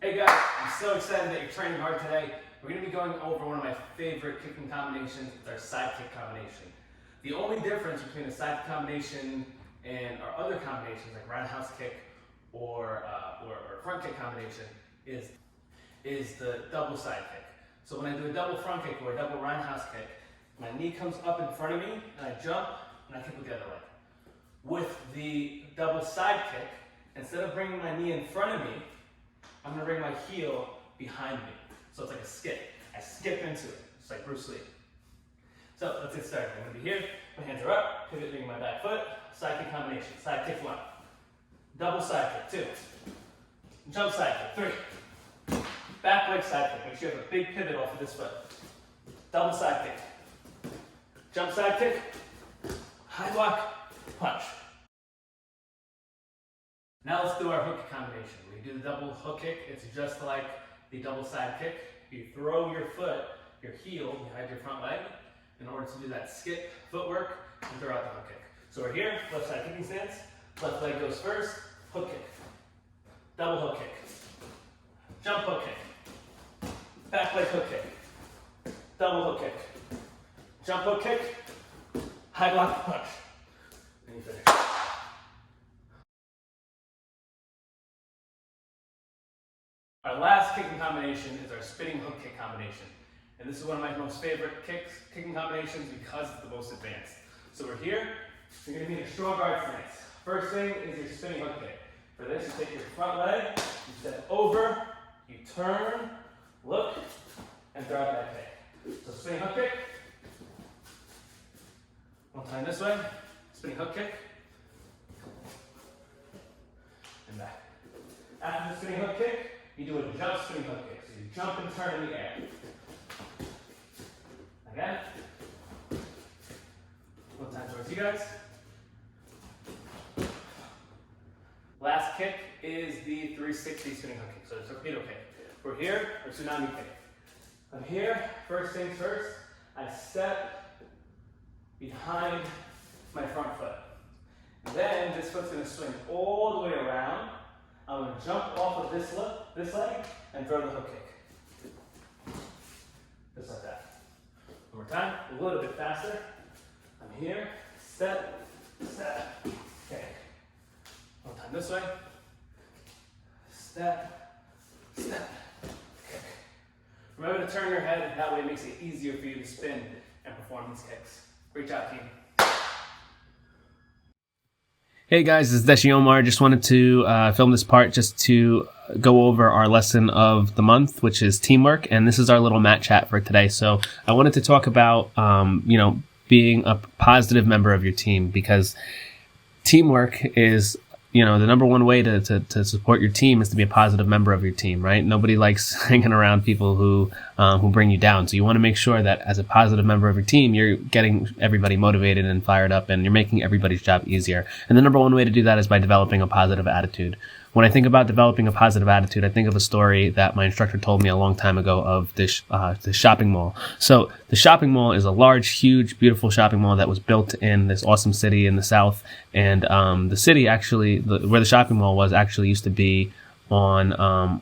Hey guys, I'm so excited that you're training hard today. We're going to be going over one of my favorite kicking combinations. It's our side kick combination. The only difference between a side kick combination and our other combinations like roundhouse kick or front kick combination is the double side kick. So when I do a double front kick or a double roundhouse kick, my knee comes up in front of me and I jump and I kick with the other leg. With the double side kick, instead of bringing my knee in front of me, I'm going to bring my heel behind me. So it's like a skip. I skip into it, just like Bruce Lee. So let's get started. I'm going to be here, my hands are up, pivoting my back foot, side kick combination, side kick 1, double side kick 2, jump side kick 3, back leg side kick. Make sure you have a big pivot off of this foot. Double side kick, jump side kick, high block, punch. Now let's do our hook kick combination. When you do the double hook kick, it's just like the double side kick. You throw your foot, your heel behind your front leg in order to do that skip footwork and throw out the hook kick. So we're here, left side kicking stance. Left leg goes first, hook kick, double hook kick, jump hook kick, back leg hook kick, double hook kick, jump hook kick, high block punch. And you finish. Our last kicking combination is our spinning hook kick combination. And this is one of my most favorite kicking combinations because it's the most advanced. So we're here, you're going to be in a strong guard stance. First thing is your spinning hook kick. For this, you take your front leg, you step over, you turn, look, and throw out that kick. So spinning hook kick. One time this way, spinning hook kick, and back. After the spinning hook kick, you do a jump spinning hook kick. So you jump and turn in the air. Again. One time towards you guys. Last kick is the 360 spinning hook kick. So it's a torpedo kick. We're here, or tsunami kick. I'm here, first things first, I step behind my front foot. Then this foot's going to swing all the way around. I'm going to jump off of this leg and throw the hook kick. Just like that. One more time, a little bit faster. I'm here, step, step, kick. One time this way. Step, step, kick. Remember to turn your head, that way it makes it easier for you to spin and perform these kicks. Great job, team. Hey guys, this is Deshi Omar. Just wanted to film this part just to go over our lesson of the month, which is teamwork. And this is our little mat chat for today. So I wanted to talk about, being a positive member of your team, because teamwork is, the number one way to support your team is to be a positive member of your team, right? Nobody likes hanging around people who bring you down. So you want to make sure that as a positive member of your team, you're getting everybody motivated and fired up, and you're making everybody's job easier. And the number one way to do that is by developing a positive attitude. When I think about developing a positive attitude, I think of a story that my instructor told me a long time ago of this shopping mall. So the shopping mall is a large, huge, beautiful shopping mall that was built in this awesome city in the South. And the city actually, where the shopping mall was, actually used to be on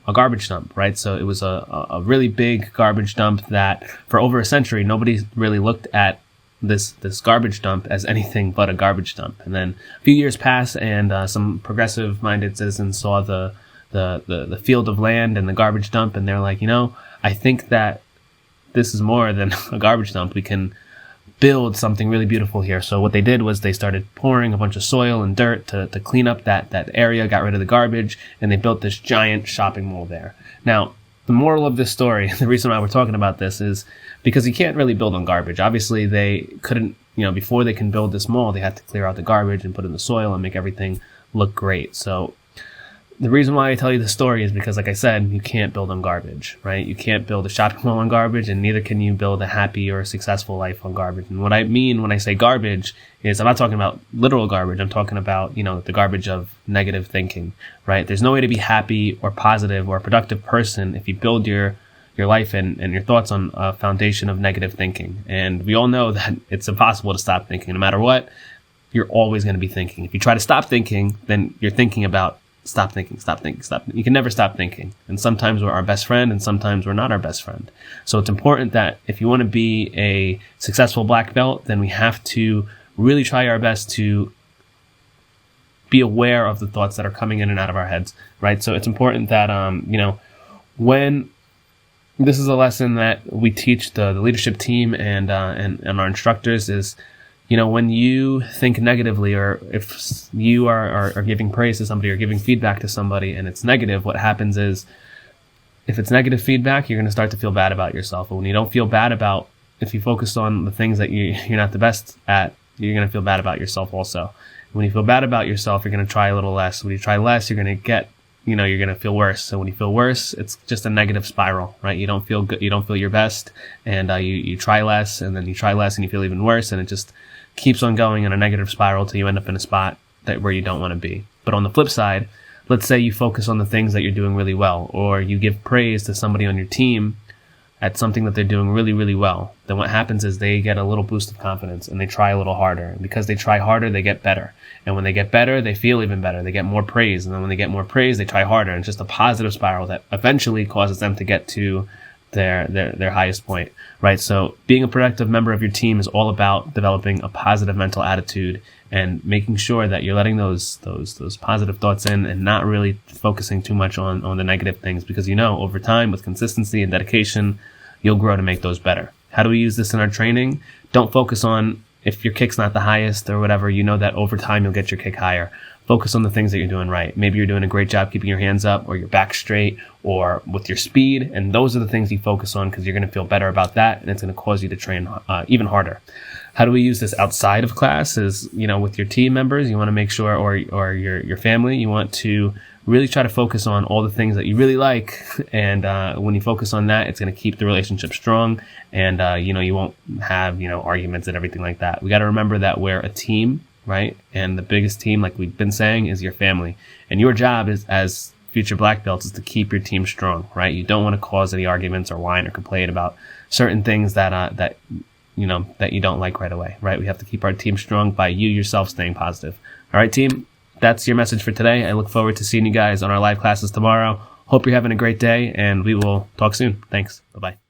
a garbage dump, right? So it was a really big garbage dump that for over a century, nobody really looked at this garbage dump as anything but a garbage dump. And then a few years passed, and some progressive-minded citizens saw the field of land and the garbage dump, and they're like, I think that this is more than a garbage dump. We can build something really beautiful here. So what they did was they started pouring a bunch of soil and dirt to clean up that area, got rid of the garbage, and they built this giant shopping mall there. Now, the moral of this story, the reason why we're talking about this, is because you can't really build on garbage. Obviously, they couldn't, before they can build this mall, they had to clear out the garbage and put in the soil and make everything look great. So the reason why I tell you the story is because, like I said, you can't build on garbage, right? You can't build a shopping mall on garbage, and neither can you build a happy or a successful life on garbage. And what I mean when I say garbage is I'm not talking about literal garbage. I'm talking about, the garbage of negative thinking, right? There's no way to be happy or positive or a productive person if you build your life and your thoughts on a foundation of negative thinking. And we all know that it's impossible to stop thinking. No matter what, you're always going to be thinking. If you try to stop thinking, then you're thinking about stop thinking. You can never stop thinking. And sometimes we're our best friend and sometimes we're not our best friend. So it's important that if you want to be a successful black belt, then we have to really try our best to be aware of the thoughts that are coming in and out of our heads, right? So it's important that, when this is a lesson that we teach the leadership team and our instructors is, when you think negatively, or if you are giving praise to somebody or giving feedback to somebody and it's negative, what happens is, if it's negative feedback, you're going to start to feel bad about yourself. But when you don't feel bad if you focus on the things that you're not the best at, you're going to feel bad about yourself also. When you feel bad about yourself, you're going to try a little less. When you try less, you're going to feel worse. So when you feel worse, it's just a negative spiral, right? You don't feel good. You don't feel your best, and you try less, and then you try less, and you feel even worse, and it just keeps on going in a negative spiral till you end up in a spot where you don't want to be. But on the flip side, let's say you focus on the things that you're doing really well, or you give praise to somebody on your team at something that they're doing really, really well. Then what happens is they get a little boost of confidence and they try a little harder. And because they try harder, they get better. And when they get better, they feel even better. They get more praise. And then when they get more praise, they try harder. And it's just a positive spiral that eventually causes them to get to their highest point, right? So being a productive member of your team is all about developing a positive mental attitude and making sure that you're letting those positive thoughts in and not really focusing too much on the negative things, because over time with consistency and dedication, you'll grow to make those better. How do we use this in our training? Don't focus on if your kick's not the highest or whatever. That over time you'll get your kick higher. Focus on the things that you're doing right. Maybe you're doing a great job keeping your hands up or your back straight or with your speed. And those are the things you focus on because you're going to feel better about that. And it's going to cause you to train even harder. How do we use this outside of class is, with your team members, you want to make sure, or your family, you want to really try to focus on all the things that you really like. And when you focus on that, it's going to keep the relationship strong. And, you won't have, arguments and everything like that. We got to remember that we're a team, right? And the biggest team, like we've been saying, is your family. And your job is, as future black belts, is to keep your team strong, right? You don't want to cause any arguments or whine or complain about certain things that you don't like right away, right? We have to keep our team strong by you yourself staying positive. All right, team, that's your message for today. I look forward to seeing you guys on our live classes tomorrow. Hope you're having a great day, and we will talk soon. Thanks. Bye-bye.